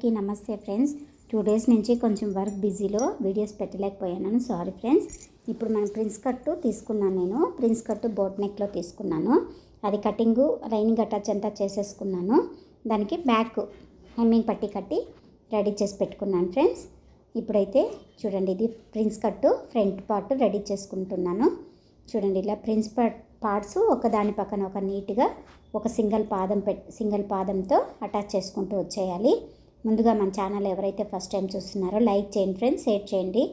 అందరికీ నమస్తే friends. 2 days నుంచి కొంచెం వర్క్ బిజీలో వీడియోస్ పెట్టలేకపోయాను, సారీ ఫ్రెండ్స్. ఇప్పుడు మనం ప్రిన్స్ కట్టు తీసుకున్నాను. నేను ప్రిన్స్ కట్టు బోట్ నెక్లో తీసుకున్నాను. అది కటింగు లైనింగ్ అటాచ్ అంతా చేసేసుకున్నాను. దానికి బ్యాక్ హెమ్మింగ్ పట్టి కట్టి రెడీ చేసి పెట్టుకున్నాను ఫ్రెండ్స్. ఇప్పుడైతే చూడండి, ఇది ప్రిన్స్ కట్టు ఫ్రంట్ పార్ట్ రెడీ చేసుకుంటున్నాను. చూడండి, ఇలా ప్రిన్స్ పార్ట్స్ ఒకదాని పక్కన ఒక నీట్గా ఒక సింగిల్ పాదంతో అటాచ్ చేసుకుంటూ వచ్చేయాలి. ముందుగా మన ఛానల్ ఎవరైతే ఫస్ట్ టైం చూస్తున్నారో లైక్ చేయండి ఫ్రెండ్స్, షేర్ చేయండి,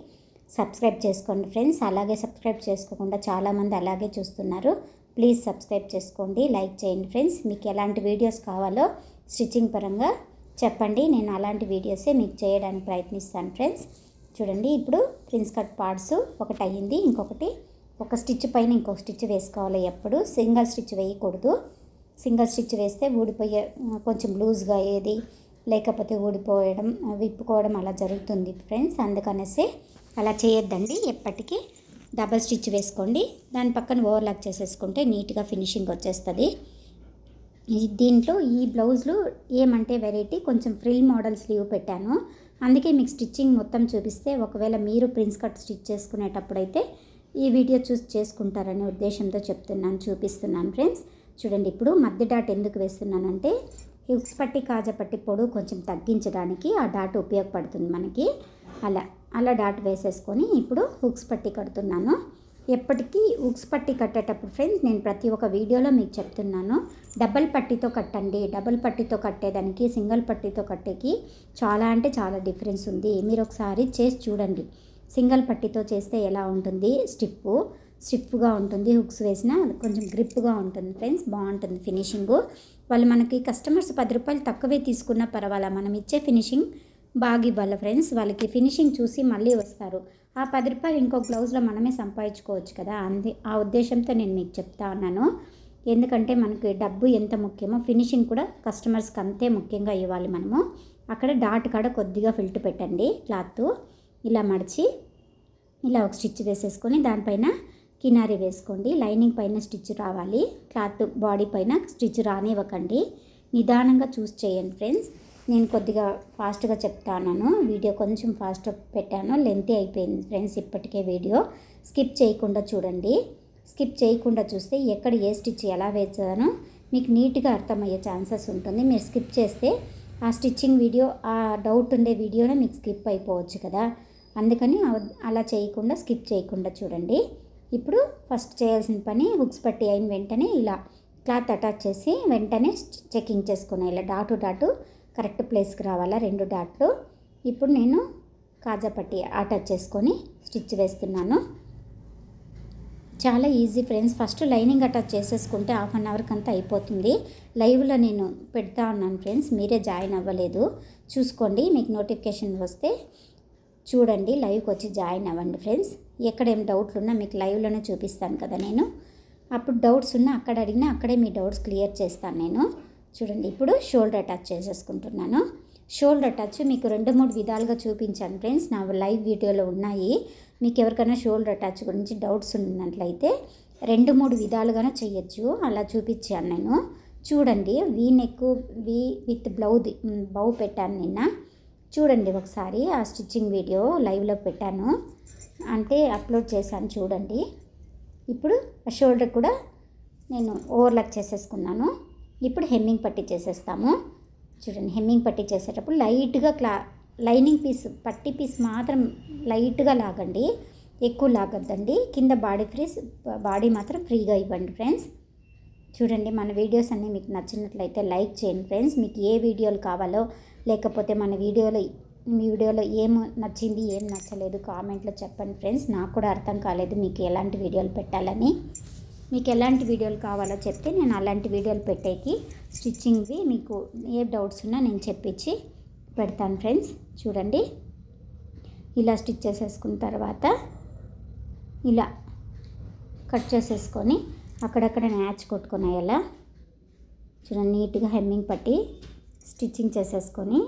సబ్స్క్రైబ్ చేసుకోండి ఫ్రెండ్స్. అలాగే సబ్స్క్రైబ్ చేసుకోకుండా చాలామంది అలాగే చూస్తున్నారు. ప్లీజ్ సబ్స్క్రైబ్ చేసుకోండి, లైక్ చేయండి ఫ్రెండ్స్. మీకు ఎలాంటి వీడియోస్ కావాలో స్టిచ్చింగ్ పరంగా చెప్పండి, నేను అలాంటి వీడియోసే మీకు చేయడానికి ప్రయత్నిస్తాను ఫ్రెండ్స్. చూడండి, ఇప్పుడు ప్రిన్స్ కట్ పార్ట్స్ ఒకటి అయ్యింది. ఇంకొకటి ఒక స్టిచ్ పైన ఇంకొక స్టిచ్ వేసుకోవాలి. ఎప్పుడు సింగిల్ స్టిచ్ వేయకూడదు. సింగిల్ స్టిచ్ వేస్తే ఊడిపోయే, కొంచెం లూజ్గా ఏది లేకపోతే ఊడిపోయడం, విప్పుకోవడం అలా జరుగుతుంది ఫ్రెండ్స్. అందుకనేసి అలా చేయొద్దండి. ఎప్పటికీ డబల్ స్టిచ్ వేసుకోండి. దాని పక్కన ఓవర్లాక్ చేసేసుకుంటే నీట్గా ఫినిషింగ్ వచ్చేస్తుంది. దీంట్లో ఈ బ్లౌజ్లో ఏమంటే వెరైటీ, కొంచెం ఫ్రిల్ మోడల్ స్లీవ్ పెట్టాను. అందుకే మీకు స్టిచ్చింగ్ మొత్తం చూపిస్తే ఒకవేళ మీరు ప్రిన్స్ కట్ స్టిచ్ చేసుకునేటప్పుడైతే ఈ వీడియో చూసి చేసుకుంటారనే ఉద్దేశంతో చూపిస్తున్నాను ఫ్రెండ్స్. చూడండి, ఇప్పుడు మధ్య డాట్ ఎందుకు వేస్తున్నానంటే హుక్స్ పట్టి కాజపట్టి పొడవు కొంచెం తగ్గించడానికి ఆ డాట్ ఉపయోగపడుతుంది మనకి. అలా డాట్ వేసేసుకొని ఇప్పుడు హుక్స్ పట్టి కడుతున్నాను. ఎప్పటికీ హుక్స్ పట్టి కట్టేటప్పుడు ఫ్రెండ్స్, నేను ప్రతి ఒక్క వీడియోలో మీకు చెప్తున్నాను, డబల్ పట్టితో కట్టండి. డబల్ పట్టితో కట్టేదానికి సింగిల్ పట్టితో కట్టేకి చాలా అంటే చాలా డిఫరెన్స్ ఉంది. మీరు ఒకసారి చేసి చూడండి. సింగిల్ పట్టితో చేస్తే ఎలా ఉంటుంది, స్టిఫ్గా ఉంటుంది. హుక్స్ వేసినా కొంచెం గ్రిప్గా ఉంటుంది ఫ్రెండ్స్, బాగుంటుంది ఫినిషింగు. వాళ్ళు మనకి కస్టమర్స్ 10 రూపాయలు తక్కువే తీసుకున్నా పర్వాలా, మనం ఇచ్చే ఫినిషింగ్ బాగా ఇవ్వాలి ఫ్రెండ్స్. వాళ్ళకి ఫినిషింగ్ చూసి మళ్ళీ వస్తారు. ఆ 10 రూపాయలు ఇంకో బ్లౌజ్లో మనమే సంపాదించుకోవచ్చు కదా. ఆ ఉద్దేశంతో నేను మీకు చెప్తా ఉన్నాను. ఎందుకంటే మనకి డబ్బు ఎంత ముఖ్యమో ఫినిషింగ్ కూడా కస్టమర్స్కి అంతే ముఖ్యంగా ఇవ్వాలి మనము. అక్కడ డాట్ కాడ కొద్దిగా ఫిల్ట్ పెట్టండి. క్లాత్ ఇలా మడిచి ఇలా ఒక స్టిచ్ వేసేసుకొని దానిపైన కినారీ వేసుకోండి. లైనింగ్ పైన స్టిచ్ రావాలి, క్లాత్ బాడీ పైన స్టిచ్ రానివ్వకండి. నిదానంగా చూస్ చేయండి ఫ్రెండ్స్. నేను కొద్దిగా ఫాస్ట్గా చెప్తాను, వీడియో కొంచెం ఫాస్ట్ పెట్టాను, లెంతీ అయిపోయింది ఫ్రెండ్స్. ఇప్పటికే వీడియో స్కిప్ చేయకుండా చూడండి. స్కిప్ చేయకుండా చూస్తే ఎక్కడ ఏ స్టిచ్ ఎలా వేసానో మీకు నీట్గా అర్థమయ్యే ఛాన్సెస్ ఉంటుంది. మీరు స్కిప్ చేస్తే ఆ స్టిచ్చింగ్ వీడియో, ఆ డౌట్ ఉండే వీడియోనే మీకు స్కిప్ అయిపోవచ్చు కదా. అందుకని అలా చేయకుండా, స్కిప్ చేయకుండా చూడండి. ఇప్పుడు ఫస్ట్ చేయాల్సిన పని, హుక్స్ పట్టి అయిన వెంటనే ఇలా క్లాత్ అటాచ్ చేసి వెంటనే చెకింగ్ చేసుకున్నాను. ఇలా డాటు కరెక్ట్ ప్లేస్కి రావాలా 2 డాట్లు. ఇప్పుడు నేను కాజా పట్టి అటాచ్ చేసుకొని స్టిచ్ వేస్తున్నాను. చాలా easy friends. First lining attach చేసేసుకుంటే 1/2 అవర్కి అంతా అయిపోతుంది. లైవ్లో నేను పెడతా ఉన్నాను ఫ్రెండ్స్, మీరే జాయిన్ అవ్వలేదు చూసుకోండి. మీకు నోటిఫికేషన్ వస్తే చూడండి, లైవ్కి వచ్చి జాయిన్ అవ్వండి ఫ్రెండ్స్. ఎక్కడేం డౌట్లు ఉన్నా మీకు లైవ్లోనే చూపిస్తాను కదా నేను. అప్పుడు డౌట్స్ ఉన్నా అక్కడ అడిగినా అక్కడే మీ డౌట్స్ క్లియర్ చేస్తాను నేను. చూడండి, ఇప్పుడు షోల్డర్ అటాచ్ చేసేసుకుంటున్నాను. షోల్డర్ అటాచ్ మీకు 2-3 విధాలుగా చూపించాను ఫ్రెండ్స్, నా లైవ్ వీడియోలో ఉన్నాయి. మీకు ఎవరికైనా షోల్డర్ అటాచ్ గురించి డౌట్స్ ఉన్నట్లయితే 2-3 విధాలుగానే చేయొచ్చు, అలా చూపించాను నేను. చూడండి, వీ నెక్ విత్ బౌ పెట్టాను నిన్న. చూడండి ఒకసారి, ఆ స్టిచ్చింగ్ వీడియో లైవ్లో పెట్టాను, అంటే అప్లోడ్ చేశాను చూడండి. ఇప్పుడు ఆ షోల్డర్ కూడా నేను ఓవర్లాక్ చేసేసుకున్నాను. ఇప్పుడు హెమ్మింగ్ పట్టి చేసేస్తాము. చూడండి, హెమ్మింగ్ పట్టి చేసేటప్పుడు లైట్గా లైనింగ్ పీస్, పట్టి పీస్ మాత్రం లైట్గా లాగండి, ఎక్కువ లాగద్దండి. కింద బాడీ మాత్రం ఫ్రీగా ఇవ్వండి ఫ్రెండ్స్. చూడండి, మన వీడియోస్ అన్నీ మీకు నచ్చినట్లయితే లైక్ చేయండి ఫ్రెండ్స్. మీకు ఏ వీడియోలు కావాలో, లేకపోతే మీ వీడియోలో ఏం నచ్చింది ఏం నచ్చలేదు కామెంట్లో చెప్పండి ఫ్రెండ్స్. నాకు కూడా అర్థం కాలేదు మీకు ఎలాంటి వీడియోలు పెట్టాలని. మీకు ఎలాంటి వీడియోలు కావాలో చెప్తే నేను అలాంటి వీడియోలు పెట్టేకి స్టిచ్చింగ్వి మీకు ఏ డౌట్స్ ఉన్నా నేను చెప్పించి పెడతాను ఫ్రెండ్స్. చూడండి, ఇలా స్టిచ్ చేసేసుకున్న తర్వాత ఇలా కట్ చేసేసుకొని అక్కడక్కడ న్యాచ్ కొట్టుకునేలా చూడండి, నీట్గా హెమ్మింగ్ పట్టి స్టిచ్చింగ్ చేసేసుకొని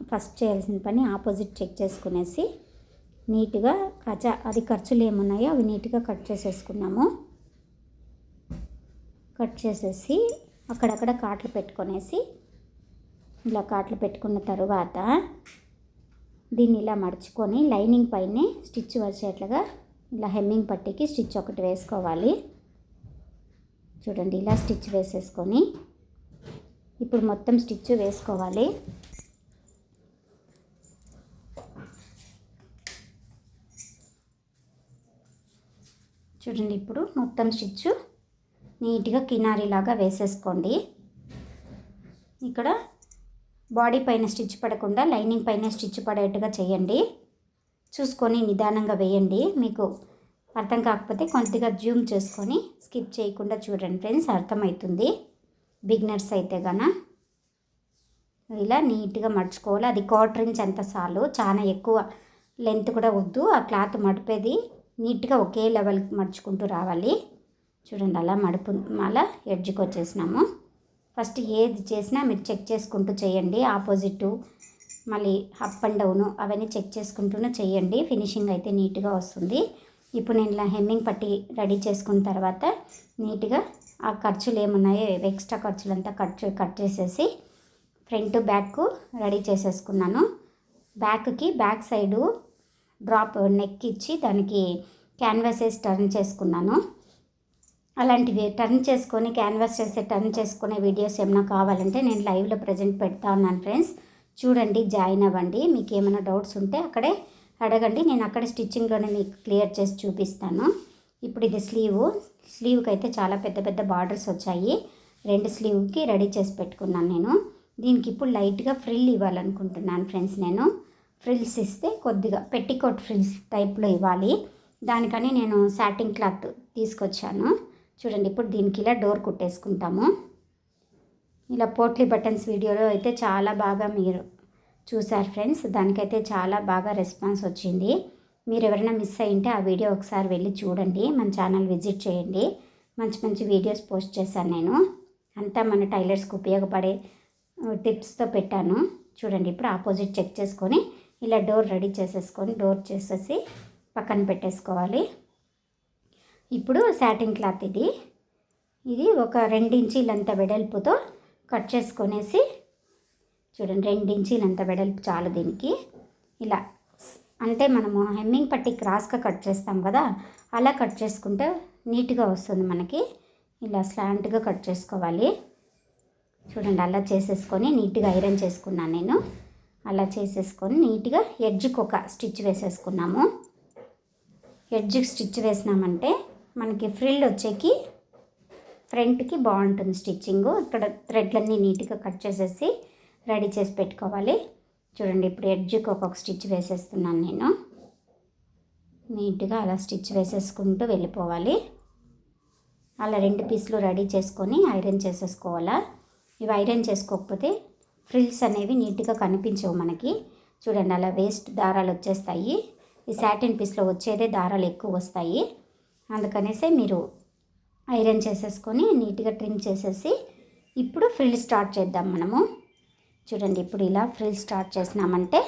ఫస్ట్ చేయాల్సిన పని ఆపోజిట్ చెక్ చేసుకునేసి నీట్గా అది ఖర్చులు ఏమున్నాయో అవి నీట్గా కట్ చేసేసుకున్నాము. కట్ చేసేసి అక్కడక్కడ కాట్లు పెట్టుకొనేసి ఇలా కాట్లు పెట్టుకున్న తర్వాత దీన్ని ఇలా మడుచుకొని లైనింగ్ పైనే స్టిచ్ వచ్చేట్లుగా ఇలా హెమ్మింగ్ పట్టీకి స్టిచ్ ఒకటి వేసుకోవాలి. చూడండి ఇలా స్టిచ్ వేసేసుకొని ఇప్పుడు మొత్తం స్టిచ్ వేసుకోవాలి. చూడండి ఇప్పుడు మొత్తం స్టిచ్ నీట్గా కినారీలాగా వేసేసుకోండి. ఇక్కడ బాడీ పైన స్టిచ్ పడకుండా లైనింగ్ పైన స్టిచ్ పడేట్టుగా చేయండి. చూసుకొని నిదానంగా వేయండి. మీకు అర్థం కాకపోతే కొద్దిగా జూమ్ చేసుకొని స్కిప్ చేయకుండా చూడండి ఫ్రెండ్స్, అర్థమవుతుంది. బిగినర్స్ అయితే గన ఇలా నీట్గా మడుచుకోవాలి. అది 1/4 ఇంచ్ అంత చాలు, చాలా ఎక్కువ లెంత్ కూడా వద్దు. ఆ క్లాత్ మడిపేది నీట్గా ఒకే లెవెల్కి మడుచుకుంటూ రావాలి. చూడండి అలా అలా ఎడ్జ్కి వచ్చేసినాము. ఫస్ట్ ఏది చేసినా మీరు చెక్ చేసుకుంటూ చేయండి. ఆపోజిట్ మళ్ళీ అప్ అండ్ డౌను అవన్నీ చెక్ చేసుకుంటూనే చేయండి. ఫినిషింగ్ అయితే నీట్గా వస్తుంది. ఇప్పుడు నేను ఇలా హెమ్మింగ్ పట్టి రెడీ చేసుకున్న తర్వాత నీట్గా ఆ ఖర్చులు ఏమున్నాయో ఎక్స్ట్రా ఖర్చులంతా కట్ చేసేసి ఫ్రంట్ బ్యాక్ రెడీ చేసేసుకున్నాను. బ్యాక్ సైడు డ్రాప్ నెక్ ఇచ్చి దానికి క్యాన్వాస్ వేసి టర్న్ చేసుకున్నాను. అలాంటివి టర్న్ చేసుకునే వీడియోస్ ఏమైనా కావాలంటే నేను లైవ్లో ప్రజెంట్ పెడతా ఉన్నాను ఫ్రెండ్స్. చూడండి, జాయిన్ అవ్వండి. మీకు ఏమైనా డౌట్స్ ఉంటే అక్కడే అడగండి. నేను అక్కడ స్టిచ్చింగ్లోనే మీకు క్లియర్ చేసి చూపిస్తాను. ఇప్పుడు ఇది స్లీవ్కి అయితే చాలా పెద్ద పెద్ద బార్డర్స్ వచ్చాయి. 2 స్లీవ్కి రెడీ చేసి పెట్టుకున్నాను నేను. దీనికి ఇప్పుడు లైట్గా ఫ్రిల్ ఇవ్వాలనుకుంటున్నాను ఫ్రెండ్స్. నేను ఫ్రిల్స్ ఇస్తే కొద్దిగా పెట్టికోట్ ఫ్రిల్స్ టైప్లో ఇవ్వాలి. దానికని నేను సాటిన్ క్లాత్ తీసుకొచ్చాను. చూడండి ఇప్పుడు దీనికి ఇలా డోర్ కుట్టేసుకుంటాము. ఇలా పోట్లీ బటన్స్ వీడియోలో అయితే చాలా బాగా మీరు చూసారు ఫ్రెండ్స్. దానికైతే చాలా బాగా రెస్పాన్స్ వచ్చింది. మీరు ఎవరైనా మిస్ అయ్యింటే ఆ వీడియో ఒకసారి వెళ్ళి చూడండి. మన ఛానల్ విజిట్ చేయండి. మంచి మంచి వీడియోస్ పోస్ట్ చేశాను నేను. అంతా మన టైలర్స్కి ఉపయోగపడే టిప్స్తో పెట్టాను. చూడండి ఇప్పుడు ఆపోజిట్ చెక్ చేసుకొని ఇలా డోర్ రెడీ చేసేసి పక్కన పెట్టేసుకోవాలి. ఇప్పుడు సాటిన్ క్లాత్ ఇది ఒక 2 ఇంచీలంత వెడల్పుతో కట్ చేసుకొనేసి చూడండి 2 ఇంచీలంత వెడల్పు చాలు దీనికి. ఇలా అంటే మనము హెమ్మింగ్ పట్టి క్రాస్గా కట్ చేస్తాం కదా, అలా కట్ చేసుకుంటే నీట్గా వస్తుంది మనకి. ఇలా స్లాంట్గా కట్ చేసుకోవాలి. చూడండి అలా చేసేసుకొని నీట్గా ఐరన్ చేసుకున్నాను నేను. అలా చేసేసుకొని నీట్గా ఎడ్జ్కి ఒక స్టిచ్ వేసేసుకున్నాము. ఎడ్జ్కి స్టిచ్ వేసినామంటే మనకి ఫ్రిల్ వచ్చేకి ఫ్రంట్కి బాగుంటుంది స్టిచ్చింగ్. ఇక్కడ థ్రెడ్లన్నీ నీట్గా కట్ చేసేసి రెడీ చేసి పెట్టుకోవాలి. చూడండి ఇప్పుడు ఎడ్జ్కి ఒక్కొక్క స్టిచ్ వేసేస్తున్నాను నేను. నీట్గా అలా స్టిచ్ వేసేసుకుంటూ వెళ్ళిపోవాలి. అలా 2 పీసులు రెడీ చేసుకొని ఐరన్ చేసేసుకోవాలా. ఇవి ఐరన్ చేసుకోకపోతే ఫ్రిల్స్ అనేవి నీట్గా కనిపించవు మనకి. చూడండి అలా వేస్ట్ దారాలు వచ్చేస్తాయి. ఈ సాటిన్ పీస్లో వచ్చేదే దారాలు ఎక్కువ వస్తాయి. అందుకనేసే మీరు ఐరన్ చేసేసుకొని నీట్గా ట్రిమ్ చేసేసి ఇప్పుడు ఫ్రిల్ స్టార్ట్ చేద్దాం మనము. చూడండి ఇప్పుడు ఇలా ఫ్రిల్ స్టార్ట్ చేసినామంటే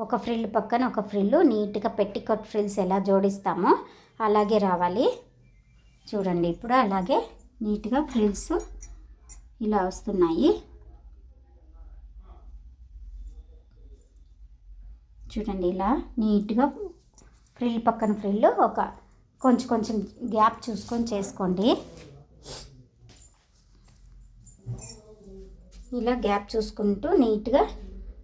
ఒక ఫ్రిల్ పక్కన ఒక ఫ్రిల్ నీట్గా పెట్టికోట్ ఫ్రిల్స్ ఎలా జోడిస్తామో అలాగే రావాలి. చూడండి ఇప్పుడు అలాగే నీట్గా ఫ్రిల్స్ ఇలా వస్తున్నాయి. చూడండి ఇలా నీట్గా ఫ్రిల్ పక్కన ఫ్రిల్ ఒక కొంచెం గ్యాప్ చూసుకొని చేసుకోండి. ఇలా గ్యాప్ చూసుకుంటూ నీట్గా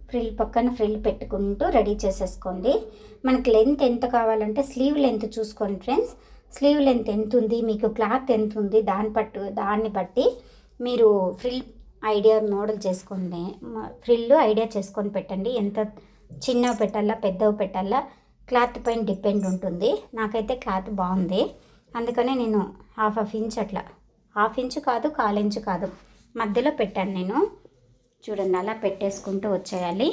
ఫ్రిల్ పక్కన ఫ్రిల్ పెట్టుకుంటూ రెడీ చేసేసుకోండి. మనకి లెంత్ ఎంత కావాలంటే స్లీవ్ లెంత్ చూసుకోండి ఫ్రెండ్స్. స్లీవ్ లెంత్ ఎంత ఉంది, మీకు క్లాత్ ఎంత ఉంది, దాన్ని బట్టి మీరు ఫ్రిల్ మోడల్ చేసుకోండి. ఫ్రిల్ ఐడియా చేసుకొని పెట్టండి. ఎంత చిన్నవి పెట్టాలా పెద్దవి పెట్టాలా క్లాత్ పైన డిపెండ్ ఉంటుంది. నాకైతే క్లాత్ బాగుంది, అందుకనే నేను హాఫ్ ఇంచ్ అట్లా, హాఫ్ ఇంచ్ కాదు 1/4 ఇంచ్ కాదు, మధ్యలో పెట్టాను నేను. చూడండి అలా పెట్టేసుకుంటూ వచ్చేయాలి.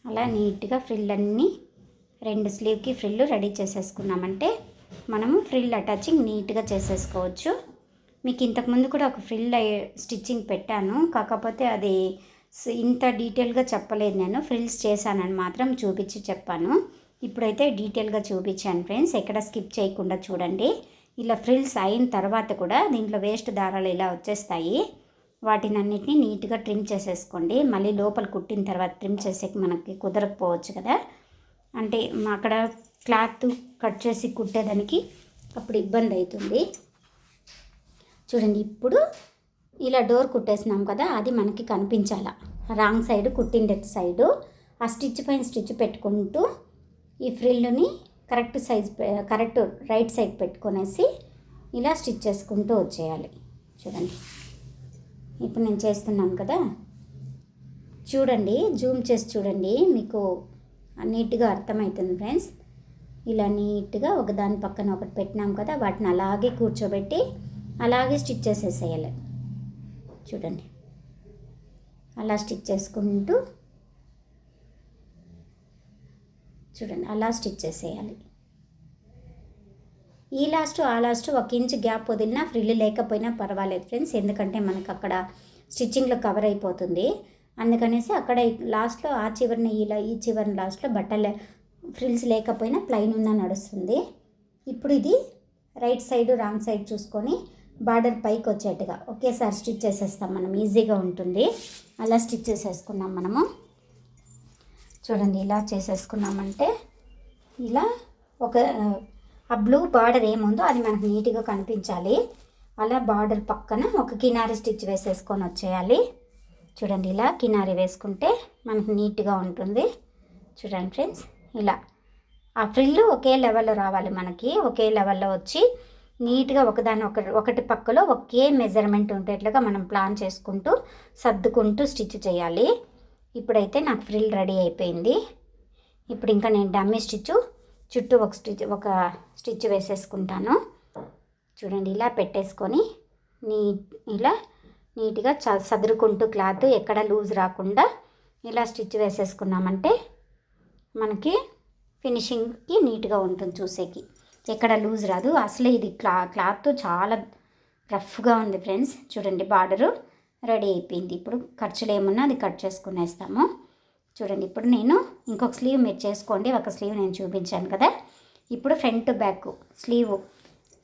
అలా నీట్గా ఫ్రిల్ అన్నీ 2 స్లీవ్కి ఫ్రిల్ రెడీ చేసేసుకున్నామంటే మనము ఫ్రిల్ అటాచింగ్ నీట్గా చేసేసుకోవచ్చు. మీకు ఇంతకుముందు కూడా ఒక ఫ్రిల్ స్టిచ్చింగ్ పెట్టాను, కాకపోతే అది ఇంత డీటెయిల్గా చెప్పలేదు. నేను ఫ్రిల్స్ చేశానని మాత్రం చూపించి చెప్పాను. ఇప్పుడైతే డీటెయిల్గా చూపించాను ఫ్రెండ్స్. ఎక్కడ స్కిప్ చేయకుండా చూడండి. ఇలా ఫ్రిల్స్ అయిన తర్వాత కూడా దీంట్లో వేస్ట్ దారాలు ఇలా వచ్చేస్తాయి. వాటిని అన్నిటిని నీట్గా ట్రిమ్ చేసేసుకోండి. మళ్ళీ లోపల కుట్టిన తర్వాత ట్రిమ్ చేసేకి మనకి కుదరకపోవచ్చు కదా, అంటే అక్కడ క్లాత్ కట్ చేసి కుట్టేదానికి అప్పుడు ఇబ్బంది అవుతుంది. చూడండి, ఇప్పుడు ఇలా డోర్ కుట్టేసినాం కదా, అది మనకి కనిపించాల. రాంగ్ సైడ్ కుట్టిండే సైడు ఆ స్టిచ్ పైన స్టిచ్ పెట్టుకుంటూ ఈ ఫ్రిల్ని correct size correct right side పెట్టుకొనేసి ఇలా స్టిచ్ చేసుకుంటూ వచ్చేయాలి. చూడండి, ఇప్పుడు నేను చేస్తున్నాను కదా, చూడండి, జూమ్ చేసి చూడండి, మీకు నీట్గా అర్థమవుతుంది ఫ్రెండ్స్. ఇలా నీట్గా ఒకదాని పక్కన ఒకటి పెట్టినాం కదా, వాటిని అలాగే కూర్చోబెట్టి అలాగే స్టిచ్ చేసేసేయాలి. చూడండి, అలా స్టిచ్ చేసుకుంటూ చూడండి, అలా స్టిచ్ చేసేయాలి. ఈ లాస్ట్ ఆ లాస్ట్ 1 ఇంచ్ గ్యాప్ వదిలినా ఫ్రిల్ లేకపోయినా పర్వాలేదు ఫ్రెండ్స్, ఎందుకంటే మనకు అక్కడ స్టిచ్చింగ్లో కవర్ అయిపోతుంది. అందుకనేసి అక్కడ లాస్ట్లో ఆ చివరిని ఈ చివరిని లాస్ట్లో బట్టలు ఫ్రిల్స్ లేకపోయినా ప్లైన్ ఉన్నా నడుస్తుంది. ఇప్పుడు ఇది రైట్ సైడ్ రాంగ్ సైడ్ చూసుకొని బార్డర్ పైకి వచ్చేట్టుగా ఒకేసారి స్టిచ్ చేసేస్తాం మనం, ఈజీగా ఉంటుంది. అలా స్టిచ్ చేసేసుకున్నాం మనము. చూడండి, ఇలా చేసేసుకున్నామంటే ఇలా ఒక ఆ బ్లూ బార్డర్ ఏముందో అది మనకు నీట్గా కనిపించాలి. అలా బార్డర్ పక్కన ఒక కినారీ స్టిచ్ వేసేసుకొని వచ్చేయాలి. చూడండి, ఇలా కినారీ వేసుకుంటే మనకు నీట్గా ఉంటుంది. చూడండి ఫ్రెండ్స్, ఇలా ఆ ఫ్రిల్ ఒకే లెవెల్లో రావాలి, మనకి ఒకే లెవెల్లో వచ్చి నీట్గా ఒకటి పక్కలో ఒకే మెజర్మెంట్ ఉండేట్లుగా మనం ప్లాన్ చేసుకుంటూ సర్దుకుంటూ స్టిచ్ చేయాలి. ఇప్పుడైతే నాకు ఫ్రిల్ రెడీ అయిపోయింది. ఇప్పుడు ఇంకా నేను డమ్మీ చుట్టూ ఒక స్టిచ్ వేసేసుకుంటాను. చూడండి, ఇలా పెట్టేసుకొని ఇలా నీట్గా సదురుకుంటూ క్లాత్ ఎక్కడ లూజ్ రాకుండా ఇలా స్టిచ్ వేసేసుకున్నామంటే మనకి ఫినిషింగ్కి నీట్గా ఉంటుంది, చూసేకి ఎక్కడ లూజ్ రాదు. అసలు ఇది క్లాత్ చాలా రఫ్గా ఉంది ఫ్రెండ్స్. చూడండి, బార్డరు రెడీ అయిపోయింది. ఇప్పుడు ఖర్చులు ఏమున్నా అది కట్ చేసుకునేస్తాము. చూడండి, ఇప్పుడు నేను ఇంకొక స్లీవ్ మీరు చేసుకోండి. ఒక స్లీవ్ నేను చూపించాను కదా, ఇప్పుడు ఫ్రంట్ బ్యాక్ స్లీవ్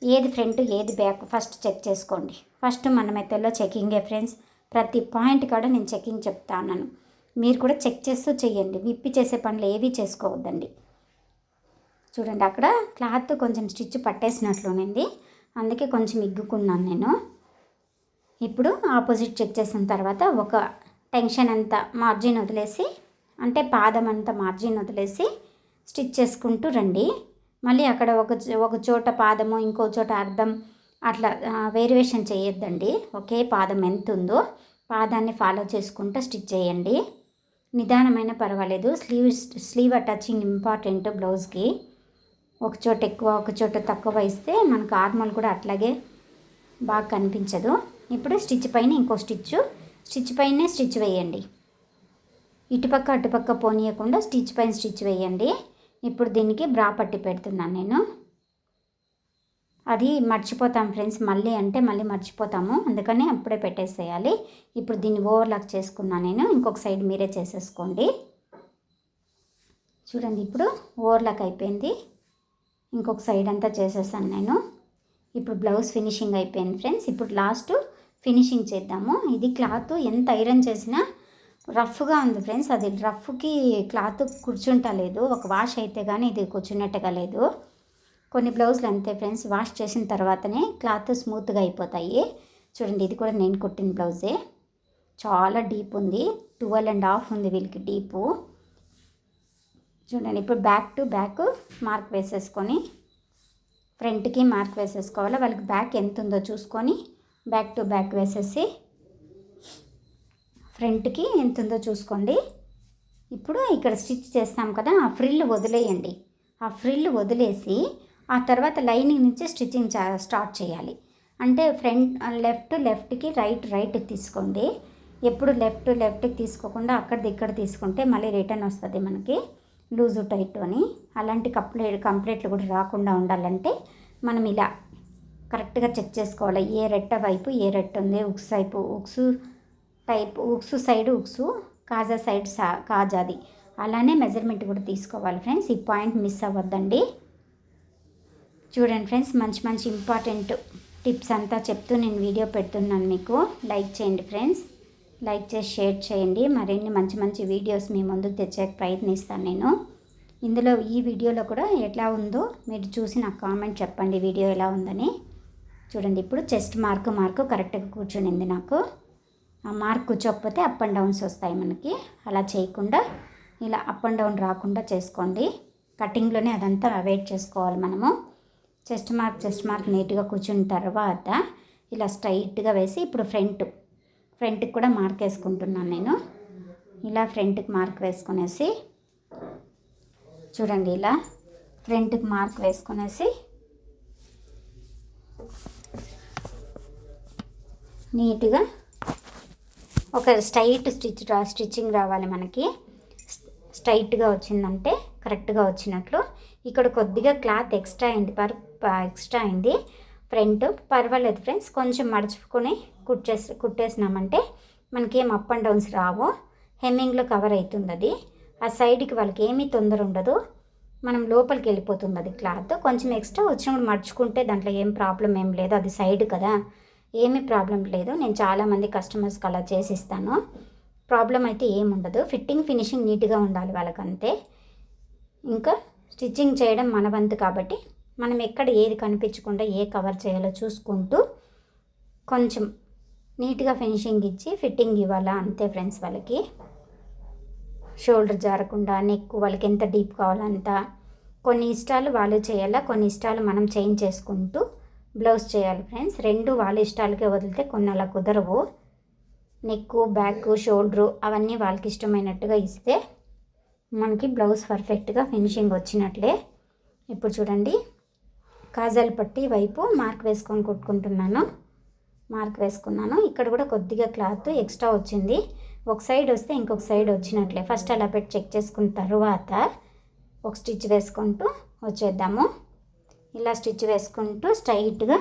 ఏది ఫ్రంట్ ఏది బ్యాక్ ఫస్ట్ చెక్ చేసుకోండి. ఫస్ట్ మన మెథడ్లో చెకింగే ఫ్రెండ్స్, ప్రతి పాయింట్ కాడ నేను చెకింగ్ చెప్తాను. మీరు కూడా చెక్ చేస్తూ చేయండి, విప్పి చేసే పనులు ఏవి చేసుకోవద్దండి. చూడండి, అక్కడ క్లాత్ కొంచెం స్టిచ్ పట్టేసినట్లునింది, అందుకే కొంచెం ఇగ్గుకున్నాను నేను. ఇప్పుడు ఆపోజిట్ చెక్ చేసిన తర్వాత ఒక టెన్షన్ అంతా మార్జిన్ వదిలేసి, అంటే పాదం అంతా మార్జిన్ వదిలేసి స్టిచ్ చేసుకుంటూ రండి. మళ్ళీ అక్కడ ఒక చోట పాదము ఇంకో చోట అర్థం అట్లా వేరియేషన్ చేయొద్దండి. ఒకే పాదం ఎంత ఉందో పాదాన్ని ఫాలో చేసుకుంటూ స్టిచ్ చేయండి. నిదానమైన పర్వాలేదు. స్లీవ్ అటాచింగ్ ఇంపార్టెంట్ బ్లౌజ్కి. ఒక చోట ఎక్కువ ఒక చోట తక్కువ ఇస్తే మనకు ఆర్మల్ కూడా అట్లాగే బాగా కనిపించదు. ఇప్పుడు స్టిచ్ పైన ఇంకో స్టిచ్ పైనే స్టిచ్ వేయండి. ఇటుపక్క అటుపక్క పోనీయకుండా స్టిచ్ పైన స్టిచ్ వేయండి. ఇప్పుడు దీనికి బ్రా పట్టి పెడుతున్నాను నేను. అది మర్చిపోతాం ఫ్రెండ్స్, మళ్ళీ మర్చిపోతాము, అందుకని అప్పుడే పెట్టేసేయాలి. ఇప్పుడు దీన్ని ఓవర్లాక్ చేసుకున్నాను నేను. ఇంకొక సైడ్ మీరే చేసేసుకోండి. చూడండి, ఇప్పుడు ఓవర్లాక్ అయిపోయింది. ఇంకొక సైడ్ అంతా చేసేసాను నేను. ఇప్పుడు బ్లౌజ్ ఫినిషింగ్ అయిపోయింది ఫ్రెండ్స్. ఇప్పుడు లాస్ట్ ఫినిషింగ్ చేద్దాము. ఇది క్లాత్ ఎంత ఐరన్ చేసినా రఫ్గా ఉంది ఫ్రెండ్స్. అది రఫ్కి క్లాత్ కూర్చుంటలేదు, ఒక వాష్ అయితే కానీ ఇది కూర్చున్నట్టుగా లేదు. కొన్ని బ్లౌజులు అంతే ఫ్రెండ్స్, వాష్ చేసిన తర్వాతనే క్లాత్ స్మూత్గా అయిపోతాయి. చూడండి, ఇది కూడా నేను కుట్టిన బ్లౌజే, చాలా డీప్ ఉంది, 12.5 ఉంది వీళ్ళకి డీపు. చూడండి, ఇప్పుడు బ్యాక్ టు బ్యాక్ మార్క్ వేసేసుకొని ఫ్రంట్కి మార్క్ వేసేసుకోవాలి. వాళ్ళకి బ్యాక్ ఎంత ఉందో చూసుకొని బ్యాక్ టు బ్యాక్ వేసేసి ఫ్రంట్కి ఎంత ఉందో చూసుకోండి. ఇప్పుడు ఇక్కడ స్టిచ్ చేస్తాం కదా, ఆ ఫ్రిల్ వదిలేయండి. ఆ ఫ్రిల్ వదిలేసి ఆ తర్వాత లైనింగ్ నుంచి స్టిచ్చింగ్ స్టార్ట్ చేయాలి. అంటే లెఫ్ట్కి రైట్ తీసుకోండి. ఎప్పుడు లెఫ్ట్కి తీసుకోకుండా అక్కడిది ఇక్కడ తీసుకుంటే మళ్ళీ రిటర్న్ వస్తుంది మనకి లూజు టైట్ అని. అలాంటి కంప్లీట్లు కూడా రాకుండా ఉండాలంటే మనం ఇలా కరెక్ట్గా చెక్ చేసుకోవాలి. ఏ రెట్ట వైపు ఏ రెట్ట ఉంది, ఉక్స్ వైపు ఉక్సు టైప్, ఉక్సు సైడ్ ఉక్సు, కాజా సైడ్ కాజాది, అలానే మెజర్మెంట్ కూడా తీసుకోవాలి ఫ్రెండ్స్. ఈ పాయింట్ మిస్ అవ్వద్దండి. చూడండి ఫ్రెండ్స్, మంచి మంచి ఇంపార్టెంట్ టిప్స్ అంతా చెప్తూ నేను వీడియో పెడుతున్నాను. మీకు లైక్ చేయండి ఫ్రెండ్స్, లైక్ చేసి షేర్ చేయండి. మరిన్ని మంచి మంచి వీడియోస్ మీ ముందుకు తెచ్చే ప్రయత్నిస్తాను నేను. ఇందులో ఈ వీడియోలో కూడా ఎట్లా ఉందో మీరు చూసి నాకు కామెంట్ చెప్పండి, వీడియో ఎలా ఉందని. చూడండి, ఇప్పుడు చెస్ట్ మార్కు కరెక్ట్గా కూర్చునింది నాకు. ఆ మార్క్ కూర్చోకపోతే అప్ అండ్ డౌన్స్ వస్తాయి మనకి. అలా చేయకుండా ఇలా అప్ అండ్ డౌన్ రాకుండా చేసుకోండి. కటింగ్లోనే అదంతా అవాయిడ్ చేసుకోవాలి మనము. చెస్ట్ మార్క్ నీట్గా కూర్చున్న తర్వాత ఇలా స్ట్రైట్గా వేసి ఇప్పుడు ఫ్రంట్కి కూడా మార్క్ వేసుకుంటున్నాను నేను. ఇలా ఫ్రంట్కి మార్క్ వేసుకునేసి చూడండి, ఇలా ఫ్రంట్కి మార్క్ వేసుకునేసి నీట్గా ఒక స్టిచ్చింగ్ రావాలి మనకి. స్ట్రైట్గా వచ్చిందంటే కరెక్ట్గా వచ్చినట్లు. ఇక్కడ కొద్దిగా క్లాత్ ఎక్స్ట్రా అయింది ఫ్రంట్. పర్వాలేదు ఫ్రెండ్స్, కొంచెం మడుచుకొని కుట్టేసినామంటే మనకేం అప్ అండ్ డౌన్స్ రావు. హెమ్మింగ్లో కవర్ అవుతుంది అది. ఆ సైడ్కి వాళ్ళకి ఏమీ తొందర ఉండదు, మనం లోపలికి వెళ్ళిపోతుంది అది క్లాత్. కొంచెం ఎక్స్ట్రా వచ్చినప్పుడు మడుచుకుంటే దాంట్లో ఏం ప్రాబ్లం ఏం లేదు, అది సైడ్ కదా, ఏమీ ప్రాబ్లం లేదు. నేను చాలామంది కస్టమర్స్కి అలా చేసిస్తాను, ప్రాబ్లం అయితే ఏముండదు. ఫినిషింగ్ నీట్గా ఉండాలి వాళ్ళకంతే. ఇంకా స్టిచ్చింగ్ చేయడం మన వంతు కాబట్టి మనం ఎక్కడ ఏది కనిపించకుండా ఏ కవర్ చేయాలో చూసుకుంటూ కొంచెం నీట్గా ఫినిషింగ్ ఇచ్చి ఫిట్టింగ్ ఇవ్వాలా అంతే ఫ్రెండ్స్. వాళ్ళకి షోల్డర్ జారకుండా, నెక్ వాళ్ళకి ఎంత డీప్ కావాలంత. కొన్ని ఇష్టాలు వాళ్ళు చేయాలా, కొన్ని ఇష్టాలు మనం చేంజ్ చేసుకుంటూ బ్లౌజ్ చేయాలి ఫ్రెండ్స్. రెండు వాళ్ళ ఇష్టాలకే వదిలితే కొన్ని అలా కుదరవు. నెక్, బ్యాక్, షోల్డరు అవన్నీ వాళ్ళకి ఇష్టమైనట్టుగా ఇస్తే మనకి బ్లౌజ్ పర్ఫెక్ట్గా ఫినిషింగ్ వచ్చినట్లే. ఇప్పుడు చూడండి, కాజల్ పట్టి వైపు మార్క్ వేసుకొని కుట్టుకుంటున్నాను. మార్క్ వేసుకున్నాను. ఇక్కడ కూడా కొద్దిగా క్లాత్ ఎక్స్ట్రా వచ్చింది. ఒక సైడ్ వస్తే ఇంకొక సైడ్ వచ్చినట్లే. ఫస్ట్ అలా పెట్టి చెక్ చేసుకున్న తర్వాత ఒక స్టిచ్ వేసుకుంటూ వచ్చేద్దాము. ఇలా స్టిచ్ వేసుకుంటూ స్ట్రైట్గా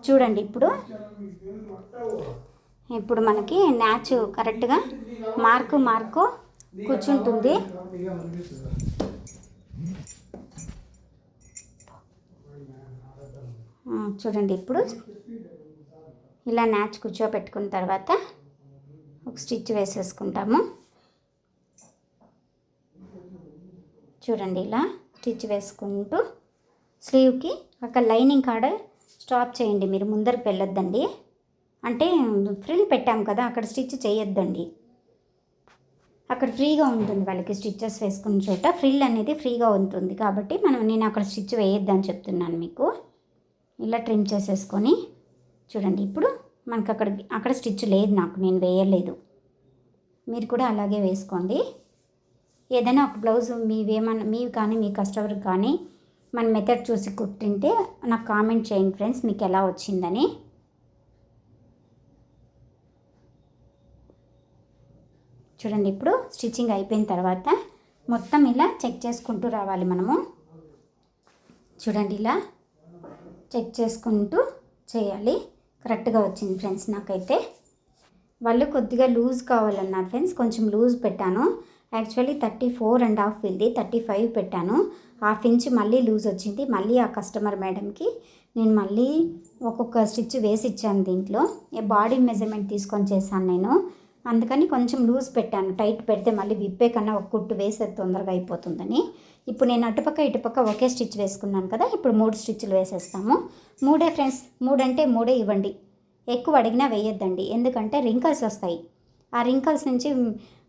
చూడండి. ఇప్పుడు మనకి మ్యాచ్ కరెక్ట్గా మార్కు కూర్చుంటుంది. చూడండి, ఇప్పుడు ఇలా మ్యాచ్ కూర్చోపెట్టుకున్న తర్వాత ఒక స్టిచ్ వేసేసుకుంటాము. చూడండి, ఇలా స్టిచ్ వేసుకుంటూ స్లీవ్కి అక్కడ లైనింగ్ కాడ స్టాప్ చేయండి. మీరు ముందరికి వెళ్ళొద్దండి, అంటే ఫ్రిల్ పెట్టాం కదా అక్కడ స్టిచ్ చేయొద్దండి. అక్కడ ఫ్రీగా ఉంటుంది వాళ్ళకి స్టిచ్చెస్ వేసుకున్న చోట ఫ్రిల్ అనేది ఫ్రీగా ఉంటుంది కాబట్టి నేను అక్కడ స్టిచ్ వేయొద్దని చెప్తున్నాను మీకు. ఇలా ట్రిమ్ చేసేసుకొని చూడండి, ఇప్పుడు మనకు అక్కడ స్టిచ్ లేదు, నేను వేయలేదు. మీరు కూడా అలాగే వేసుకోండి. ఏదైనా ఒక బ్లౌజ్ మీవి కానీ మీ కస్టమర్కి కానీ మన మెథడ్ చూసి కుట్టింటే నాకు కామెంట్ చేయండి ఫ్రెండ్స్, మీకు ఎలా వచ్చిందని. చూడండి, ఇప్పుడు స్టిచ్చింగ్ అయిపోయిన తర్వాత మొత్తం ఇలా చెక్ చేసుకుంటూ రావాలి మనము. చూడండి, ఇలా చెక్ చేసుకుంటూ చేయాలి. కరెక్ట్గా వచ్చింది ఫ్రెండ్స్. నాకైతే వాళ్ళు కొద్దిగా లూజ్ కావాలన్నారు ఫ్రెండ్స్, కొంచెం లూజ్ పెట్టాను. యాక్చువల్లీ 34.5 ఇది, 35 పెట్టాను. 1/2 ఇంచ్ మళ్ళీ లూజ్ వచ్చింది. మళ్ళీ ఆ కస్టమర్ మేడంకి నేను మళ్ళీ ఒక్కొక్క స్టిచ్ వేసి ఇచ్చాను. దీంట్లో బాడీ మెజర్మెంట్ తీసుకొని చేశాను నేను, అందుకని కొంచెం లూజ్ పెట్టాను. టైట్ పెడితే మళ్ళీ విప్పే కన్నా ఒక కుట్టు వేసే తొందరగా అయిపోతుందని. ఇప్పుడు నేను అటుపక్క ఇటుపక్క ఒకే స్టిచ్ వేసుకున్నాను కదా, ఇప్పుడు 3 స్టిచ్లు వేసేస్తాము. 3 ఫ్రెండ్స్, 3 అంటే 3 ఇవ్వండి. ఎక్కువ అడిగినా వేయొద్దండి, ఎందుకంటే రింకల్స్ వస్తాయి. ఆ రింకల్స్ నుంచి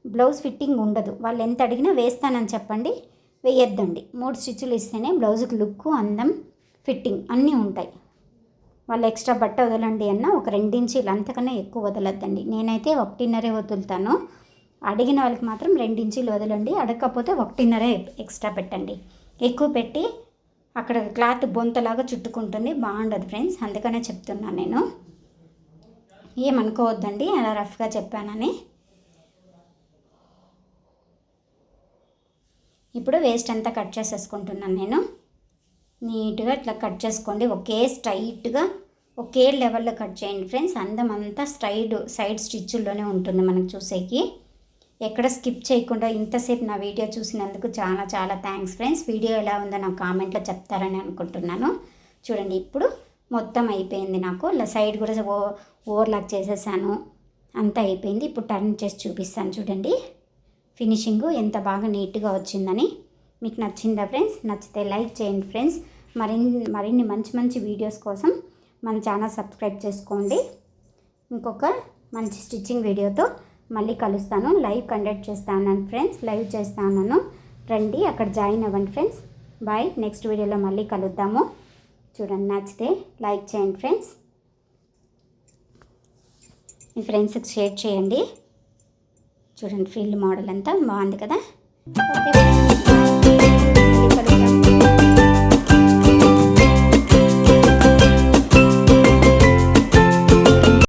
బ్లౌజ్ ఫిట్టింగ్ ఉండదు. వాళ్ళు ఎంత అడిగినా వేస్తానని చెప్పండి, వేయొద్దండి. 3 స్టిచ్లు ఇస్తేనే బ్లౌజ్కి లుక్, అందం, ఫిట్టింగ్ అన్నీ ఉంటాయి. వాళ్ళు ఎక్స్ట్రా బట్ట వదలండి అన్న ఒక 2 ఇంచీలు, అంతకన్నా ఎక్కువ వదలొద్దండి. నేనైతే 1.5 వదులుతాను. అడిగిన వాళ్ళకి మాత్రం 2 ఇంచీలు వదలండి. అడగకపోతే 1.5 ఎక్స్ట్రా పెట్టండి. ఎక్కువ పెట్టి అక్కడ క్లాత్ బొంతలాగా చుట్టుకుంటుంది, బాగుండదు ఫ్రెండ్స్. అందుకనే చెప్తున్నాను నేను, ఏమనుకోవద్దండి అలా రఫ్గా చెప్పానని. ఇప్పుడు వేస్ట్ అంతా కట్ చేసేసుకుంటున్నాను నేను. నీట్గా ఇట్లా కట్ చేసుకోండి. ఒకే స్ట్రైట్గా ఒకే లెవెల్లో కట్ చేయండి ఫ్రెండ్స్. అందం అంతా సైడ్ స్టిచ్ల్లోనే ఉంటుంది మనకు చూసేకి. ఎక్కడ స్కిప్ చేయకుండా ఇంతసేపు నా వీడియో చూసినందుకు చాలా చాలా థ్యాంక్స్ ఫ్రెండ్స్. వీడియో ఎలా ఉందో నాకు కామెంట్లో చెప్తారని అనుకుంటున్నాను. చూడండి ఇప్పుడు మొత్తం అయిపోయింది. నాకు సైడ్ కూడా ఓవర్లాక్ చేసేసాను, అంతా అయిపోయింది. ఇప్పుడు టర్న్ చేసి చూపిస్తాను చూడండి ఫినిషింగ్ ఎంత బాగా నీట్గా వచ్చిందని. మీకు నచ్చిందా ఫ్రెండ్స్? నచ్చితే లైక్ చేయండి ఫ్రెండ్స్. మరిన్ని మంచి మంచి వీడియోస్ కోసం మన ఛానల్ సబ్స్క్రైబ్ చేసుకోండి. ఇంకొక మంచి స్టిచ్చింగ్ వీడియోతో మళ్ళీ కలుస్తాను. లైవ్ కండక్ట్ చేస్తాను ఫ్రెండ్స్, లైవ్ చేస్తాను, రండి అక్కడ జాయిన్ అవ్వండి ఫ్రెండ్స్. బాయ్. నెక్స్ట్ వీడియోలో మళ్ళీ కలుద్దాము. చూడండి నచ్చితే లైక్ చేయండి ఫ్రెండ్స్, మీ ఫ్రెండ్స్కి షేర్ చేయండి. చూడండి ఫీల్డ్ మోడల్ అంతా బాగుంది కదా. ఓకే.